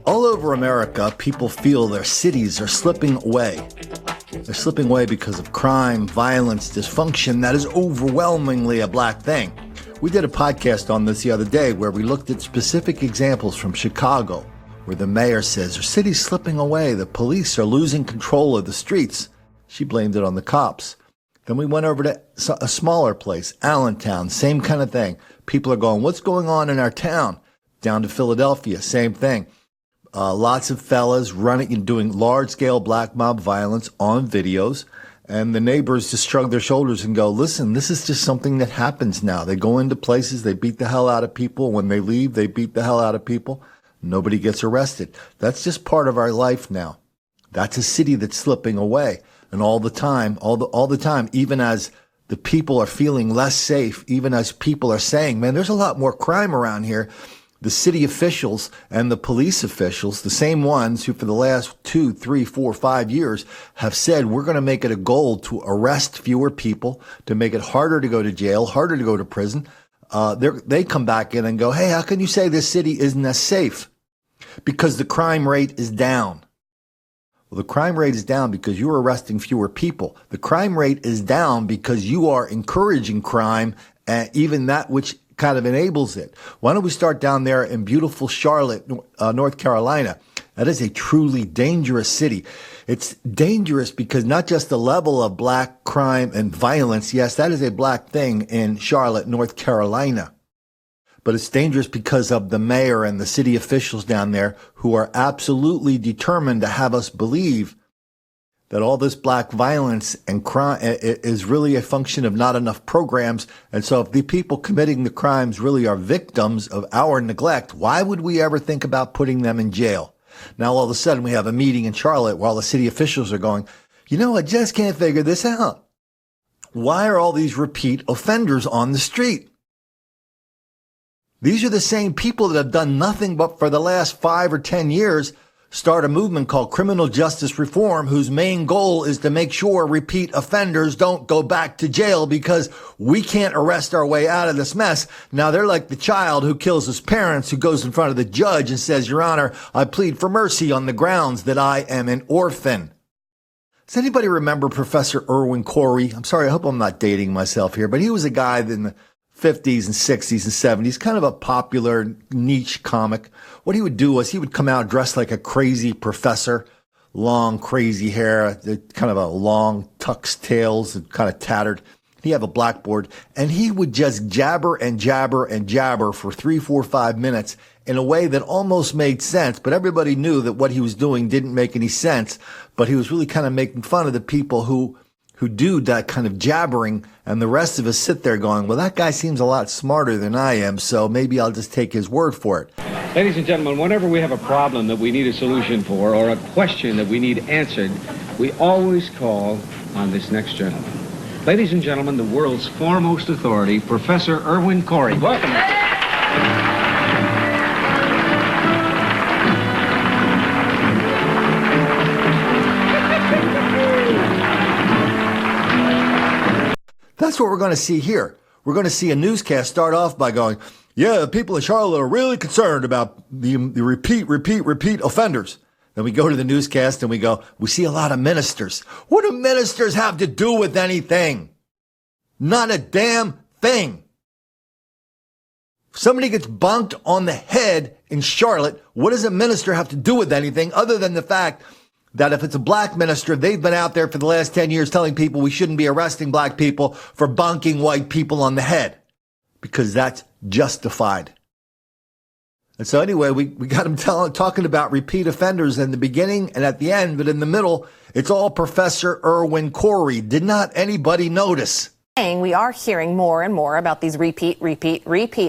All over America, people feel their cities are slipping away. They're slipping away because of crime, violence, dysfunction that is overwhelmingly a black thing. We did a podcast on this the other day where we looked at specific examples from Chicago, where the mayor says, our city's slipping away, the police are losing control of the streets. She blamed it on the cops. Then we went over to a smaller place, Allentown, same kind of thing. People are going, what's going on in our town? Down to Philadelphia, same thing. Lots of fellas running and doing large-scale black mob violence on videos, and the neighbors just shrug their shoulders and go, listen, this is just something that happens now. They go into places, they beat the hell out of people. When they leave, they beat the hell out of people. Nobody gets arrested. That's just part of our life now. That's a city that's slipping away. And all the time, even as the people are feeling less safe, even as people are saying, man, there's a lot more crime around here, the city officials and the police officials, the same ones who for the last 2, 3, 4, 5 years have said, we're going to make it a goal to arrest fewer people, to make it harder to go to jail, harder to go to prison. They come back in and go, hey, how can you say this city isn't as safe? Because the crime rate is down. Well, the crime rate is down because you're arresting fewer people. The crime rate is down because you are encouraging crime, even that which kind of enables it. Why don't we start down there in beautiful Charlotte, North Carolina? That is a truly dangerous city. It's dangerous because not just the level of black crime and violence. Yes, that is a black thing in Charlotte, North Carolina. But it's dangerous because of the mayor and the city officials down there who are absolutely determined to have us believe that all this black violence and crime is really a function of not enough programs. And so if the people committing the crimes really are victims of our neglect, why would we ever think about putting them in jail? Now, all of a sudden, we have a meeting in Charlotte while the city officials are going, I just can't figure this out. Why are all these repeat offenders on the street? These are the same people that have done nothing but for the last 5 or 10 years start a movement called criminal justice reform, whose main goal is to make sure repeat offenders don't go back to jail because we can't arrest our way out of this mess. Now they're like the child who kills his parents, who goes in front of the judge and says, Your Honor, I plead for mercy on the grounds that I am an orphan. Does anybody remember Professor Irwin Corey? I'm sorry, I hope I'm not dating myself here, but he was a guy in the 50s and 60s and 70s, kind of a popular niche comic. What he would do was he would come out dressed like a crazy professor, long, crazy hair, kind of a long tuck's tails, kind of tattered. He'd have a blackboard, and he would just jabber and jabber and jabber for 3, 4, 5 minutes in a way that almost made sense, but everybody knew that what he was doing didn't make any sense, but he was really kind of making fun of the people who do that kind of jabbering, and the rest of us sit there going, well, that guy seems a lot smarter than I am, so maybe I'll just take his word for it. Ladies and gentlemen, whenever we have a problem that we need a solution for or a question that we need answered, we always call on this next gentleman. Ladies and gentlemen, the world's foremost authority, Professor Irwin Corey. Welcome. That's what we're going to see here. We're going to see a newscast start off by going, yeah, the people in Charlotte are really concerned about the repeat offenders. Then we go to the newscast and we go, we see a lot of ministers. What do ministers have to do with anything? Not a damn thing. If somebody gets bonked on the head in Charlotte, what does a minister have to do with anything other than the fact that if it's a black minister, they've been out there for the last 10 years telling people we shouldn't be arresting black people for bonking white people on the head because that's justified. And so anyway, we got him talking about repeat offenders in the beginning and at the end, but in the middle, it's all Professor Irwin Corey. Did not anybody notice? We are hearing more and more about these repeat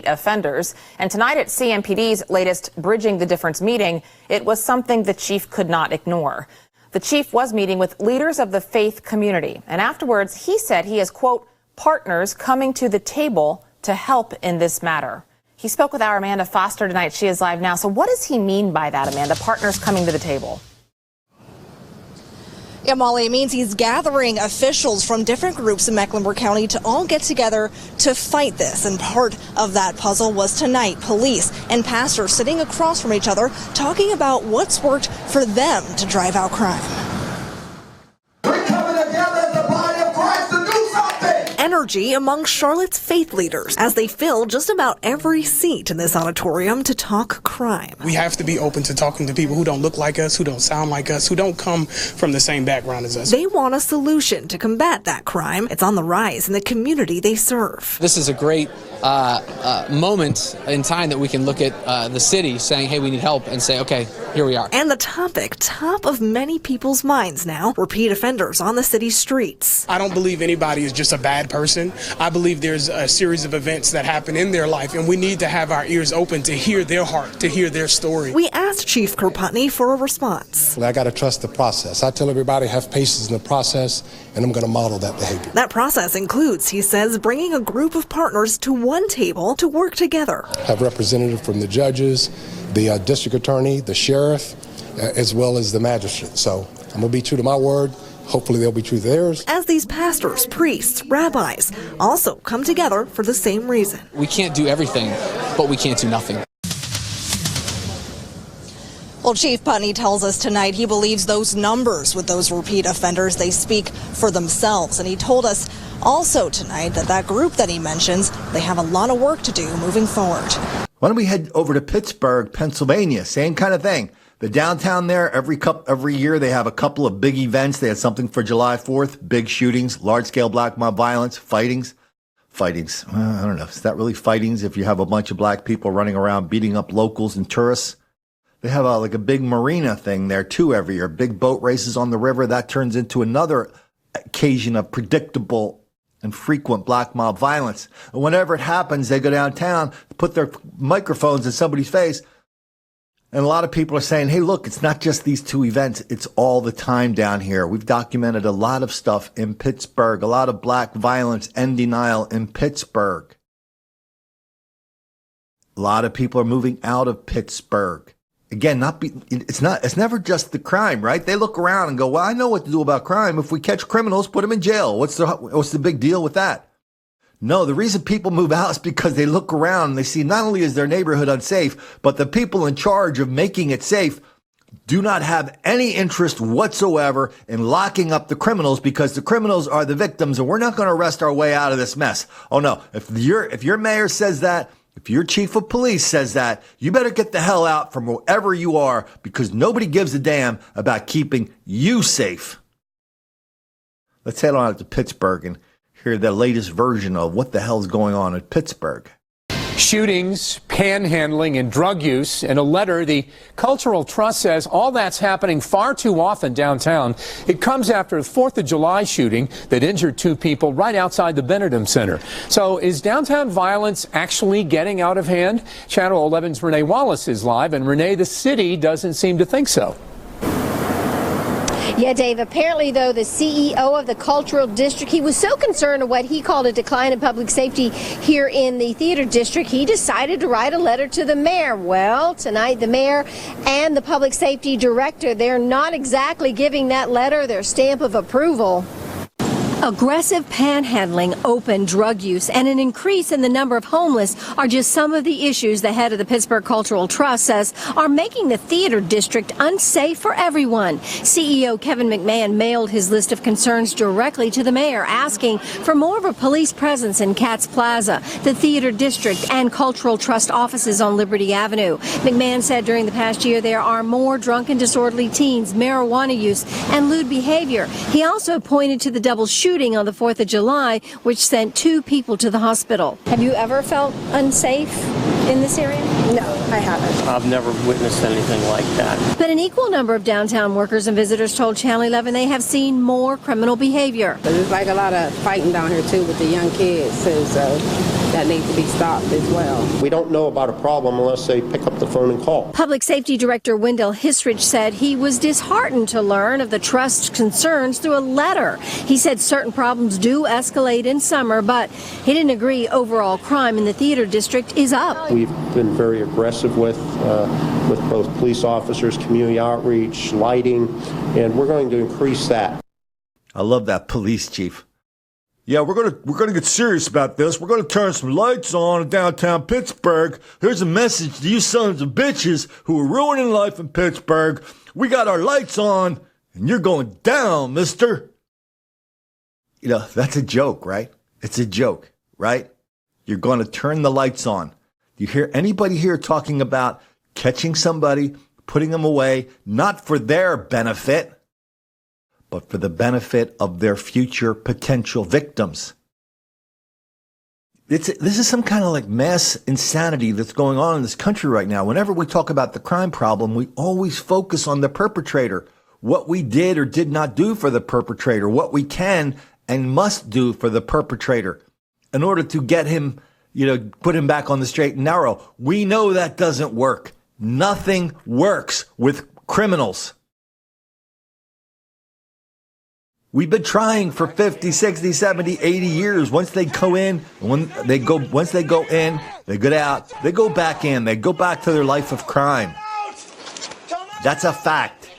offenders. And tonight at CMPD's latest Bridging the Difference meeting, it was something the chief could not ignore. The chief was meeting with leaders of the faith community. And afterwards, he said he has, quote, partners coming to the table to help in this matter. He spoke with our Amanda Foster tonight. She is live now. So what does he mean by that, Amanda? Partners coming to the table? Yeah, Molly, it means he's gathering officials from different groups in Mecklenburg County to all get together to fight this. And part of that puzzle was tonight, police and pastors sitting across from each other talking about what's worked for them to drive out crime. We're coming together as the body of Christ to do something. Energy among Charlotte's faith leaders as they fill just about every seat in this auditorium to talk crime. We have to be open to talking to people who don't look like us, who don't sound like us, who don't come from the same background as us. They want a solution to combat that crime. It's on the rise in the community they serve. This is a great moment in time that we can look at the city saying, hey, we need help, and say, okay, here we are. And the topic, top of many people's minds now, repeat offenders on the city's streets. I don't believe anybody is just a bad person. I believe there's a series of events that happen in their life, and we need to have our ears open to hear their heart, to hear their story. We asked Chief Kirkputney for a response. I got to trust the process. I tell everybody have patience in the process, and I'm going to model that behavior. That process includes, he says, bringing a group of partners to one table to work together. Have representatives from the judges, the district attorney, the sheriff, as well as the magistrate. So I'm going to be true to my word. Hopefully they'll be true to theirs. As these pastors, priests, rabbis also come together for the same reason. We can't do everything, but we can't do nothing. Well, Chief Putney tells us tonight he believes those numbers with those repeat offenders, they speak for themselves. And he told us also tonight that group that he mentions, they have a lot of work to do moving forward. Why don't we head over to Pittsburgh, Pennsylvania? Same kind of thing. The downtown there, every year they have a couple of big events. They had something for July 4th, big shootings, large-scale black mob violence, fightings. I don't know. Is that really fightings if you have a bunch of black people running around beating up locals and tourists? They have like a big marina thing there too every year. Big boat races on the river. That turns into another occasion of predictable and frequent black mob violence. And whenever it happens, they go downtown, put their microphones in somebody's face. And a lot of people are saying, hey, look, it's not just these two events. It's all the time down here. We've documented a lot of stuff in Pittsburgh, a lot of black violence and denial in Pittsburgh. A lot of people are moving out of Pittsburgh. Again, it's never just the crime, right? They look around and go, well, I know what to do about crime. If we catch criminals, put them in jail. What's the big deal with that? No, the reason people move out is because they look around and they see not only is their neighborhood unsafe, but the people in charge of making it safe do not have any interest whatsoever in locking up the criminals because the criminals are the victims and we're not going to arrest our way out of this mess. Oh no, if your mayor says that, if your chief of police says that, you better get the hell out from wherever you are because nobody gives a damn about keeping you safe. Let's head on out to Pittsburgh and hear the latest version of what the hell's going on in Pittsburgh. Shootings, panhandling, and drug use. In a letter, the Cultural Trust says all that's happening far too often downtown. It comes after a 4th of July shooting that injured 2 people right outside the Benedum Center. So is downtown violence actually getting out of hand? Channel 11's Renee Wallace is live, and Renee, the city doesn't seem to think so. Yeah, Dave, apparently, though, the CEO of the Cultural District, he was so concerned of what he called a decline in public safety here in the theater district, he decided to write a letter to the mayor. Well, tonight the mayor and the public safety director, they're not exactly giving that letter their stamp of approval. Aggressive panhandling, open drug use, and an increase in the number of homeless are just some of the issues the head of the Pittsburgh Cultural Trust says are making the theater district unsafe for everyone. CEO Kevin McMahon mailed his list of concerns directly to the mayor, asking for more of a police presence in Katz Plaza, the theater district, and Cultural Trust offices on Liberty Avenue. McMahon said during the past year there are more drunk and disorderly teens, marijuana use, and lewd behavior. He also pointed to the double shooting on the 4th of July, which sent 2 people to the hospital. Have you ever felt unsafe in this area? No, I haven't. I've never witnessed anything like that. But an equal number of downtown workers and visitors told Channel 11 they have seen more criminal behavior. There's like a lot of fighting down here too with the young kids too, so that needs to be stopped as well. We don't know about a problem unless they pick up the phone and call. Public Safety Director Wendell Hissrich said he was disheartened to learn of the Trust's concerns through a letter. He said certain problems do escalate in summer, but he didn't agree overall crime in the theater district is up. We've been very aggressive with both police officers, community outreach, lighting, and we're going to increase that. I love that police chief. Yeah, we're gonna get serious about this. We're gonna turn some lights on in downtown Pittsburgh. Here's a message to you sons of bitches who are ruining life in Pittsburgh. We got our lights on, and you're going down, mister. You know, that's a joke, right? It's a joke, right? You're going to turn the lights on. You hear anybody here talking about catching somebody, putting them away, not for their benefit, but for the benefit of their future potential victims? This is some kind of like mass insanity that's going on in this country right now. Whenever we talk about the crime problem, we always focus on the perpetrator, what we did or did not do for the perpetrator, what we can and must do for the perpetrator in order to get him, put him back on the straight and narrow. We know that doesn't work. Nothing works with criminals. We've been trying for 50, 60, 70, 80 years. Once they go in, they get out, they go back in, they go back to their life of crime. That's a fact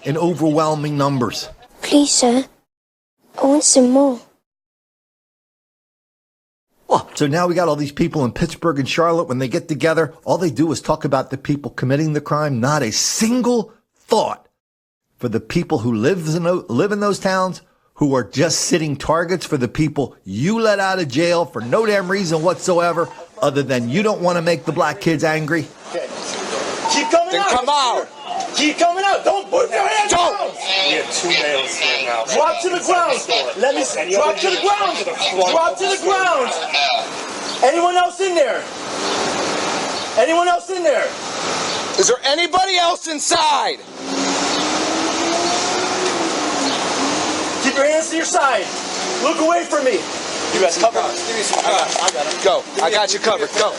in overwhelming numbers. Please, sir. I want some more. Well, so now we got all these people in Pittsburgh and Charlotte. When they get together, all they do is talk about the people committing the crime. Not a single thought for the people who live in those towns, who are just sitting targets for the people you let out of jail for no damn reason whatsoever, other than you don't want to make the black kids angry. Okay. Keep coming then out. Come out. Keep coming out. Don't put your hands Don't. down. We have 2 males here now. Drop to the ground. Let me see. Drop to the ground. Drop to the ground. Anyone else in there? Anyone else in there? Is there anybody else inside? Keep your hands to your side. Look away from me. You guys cover. Give me some. I got it. Go. I got you covered. Go.